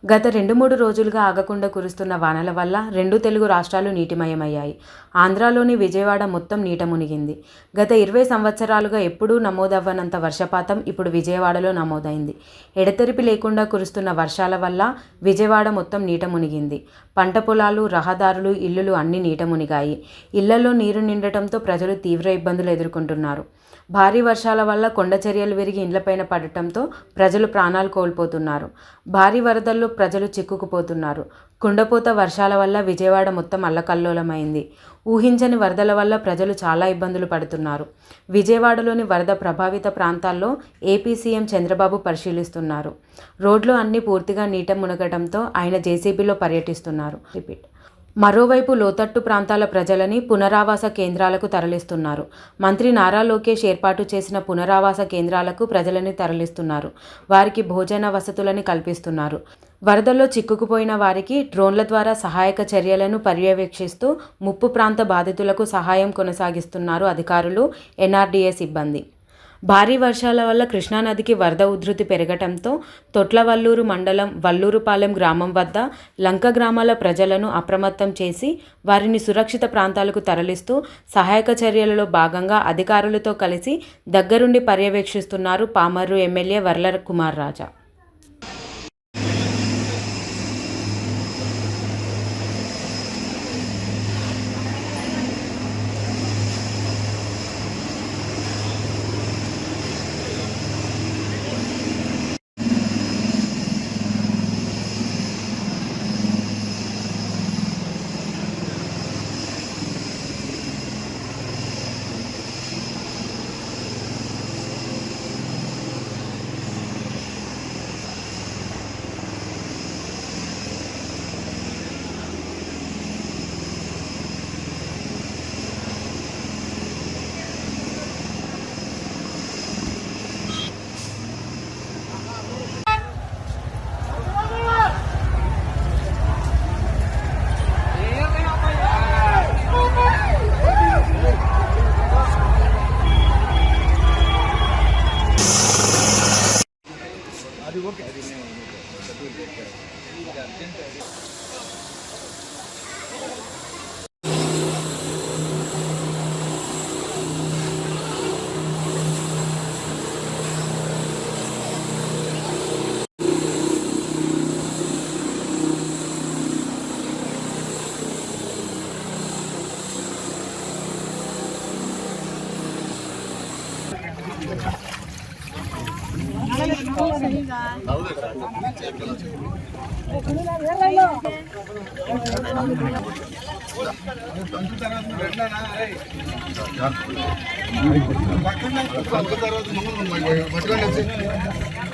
గత 2-3 రోజులుగా ఆగకుండా కురుస్తున్న వానల వల్ల 2 తెలుగు రాష్ట్రాలు నీటిమయమయ్యాయి. ఆంధ్రాలోని విజయవాడ మొత్తం నీట మునిగింది. గత 20 సంవత్సరాలుగా ఎప్పుడూ నమోదవ్వనంత వర్షపాతం ఇప్పుడు విజయవాడలో నమోదైంది. ఎడతెరిపి లేకుండా కురుస్తున్న వర్షాల వల్ల విజయవాడ మొత్తం నీట మునిగింది. పంట పొలాలు, రహదారులు, ఇళ్లులు అన్నీ నీట మునిగాయి. ఇళ్లలో నీరు నిండటంతో ప్రజలు తీవ్ర ఇబ్బందులు ఎదుర్కొంటున్నారు. భారీ వర్షాల వల్ల కొండ చర్యలు విరిగి ఇండ్లపైన పడటంతో ప్రజలు ప్రాణాలు కోల్పోతున్నారు. భారీ వరదల్లో ప్రజలు చిక్కుకుపోతున్నారు. కుండపోత వర్షాల వల్ల విజయవాడ మొత్తం అల్లకల్లోలమైంది. ఊహించని వరదల వల్ల ప్రజలు చాలా ఇబ్బందులు పడుతున్నారు. విజయవాడలోని వరద ప్రభావిత ప్రాంతాల్లో ఏపీ సీఎం చంద్రబాబు పరిశీలిస్తున్నారు. రోడ్లు అన్నీ పూర్తిగా నీట మునగడంతో ఆయన జేసీబీలో పర్యటిస్తున్నారు. మరోవైపు లోతట్టు ప్రాంతాల ప్రజలని పునరావాస కేంద్రాలకు తరలిస్తున్నారు. మంత్రి నారా లోకేష్ ఏర్పాటు చేసిన పునరావాస కేంద్రాలకు ప్రజలని తరలిస్తున్నారు. వారికి భోజన వసతులని కల్పిస్తున్నారు. వరదల్లో చిక్కుకుపోయిన వారికి డ్రోన్ల ద్వారా సహాయక చర్యలను పర్యవేక్షిస్తూ ముప్పు ప్రాంత బాధితులకు సహాయం కొనసాగిస్తున్నారు అధికారులు, ఎన్ఆర్డీఏ సిబ్బంది. భారీ వర్షాల వల్ల కృష్ణానదికి వరద ఉధృతి పెరగటంతో తొట్లవల్లూరు మండలం వల్లూరుపాలెం గ్రామం వద్ద లంక గ్రామాల ప్రజలను అప్రమత్తం చేసి వారిని సురక్షిత ప్రాంతాలకు తరలిస్తూ సహాయక చర్యలలో భాగంగా అధికారులతో కలిసి దగ్గరుండి పర్యవేక్షిస్తున్నారు పామర్రు ఎమ్మెల్యే వర్ల కుమార్ రాజా.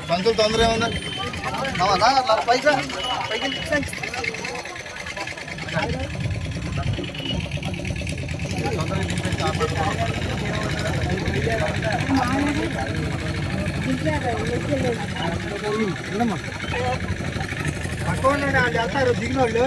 పంతులు తొందర ఏమన్నా పైసా పైకి పట్టుకోండి వెళ్తారు దిగిన వాళ్ళు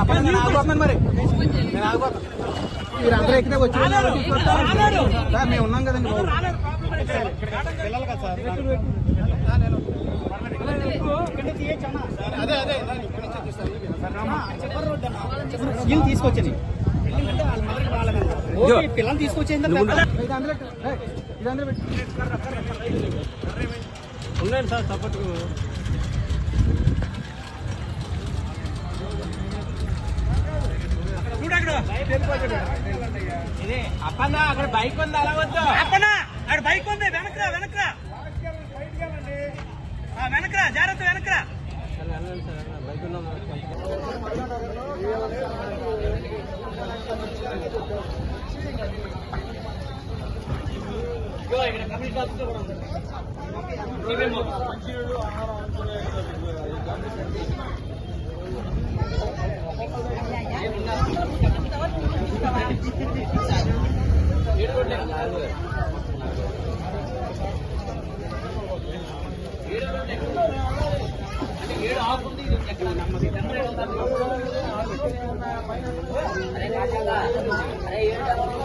మరి నేను ఆగిపోతాను. మీరు అందరూ ఎక్కితే వచ్చి మేము ఉన్నాం కదండి పిల్లలు కదా సార్. అదే అదే తీసుకొచ్చాను పిల్లలు తీసుకొచ్చేది ఉండండి సార్ సపోర్ట్. అప్పన్నా అక్కడ బైక్ ఉంది అలా వద్దు. అప్పన్నా అక్కడ బైక్ ఉంది వెనక్రా వెనక్రా వెనక్రా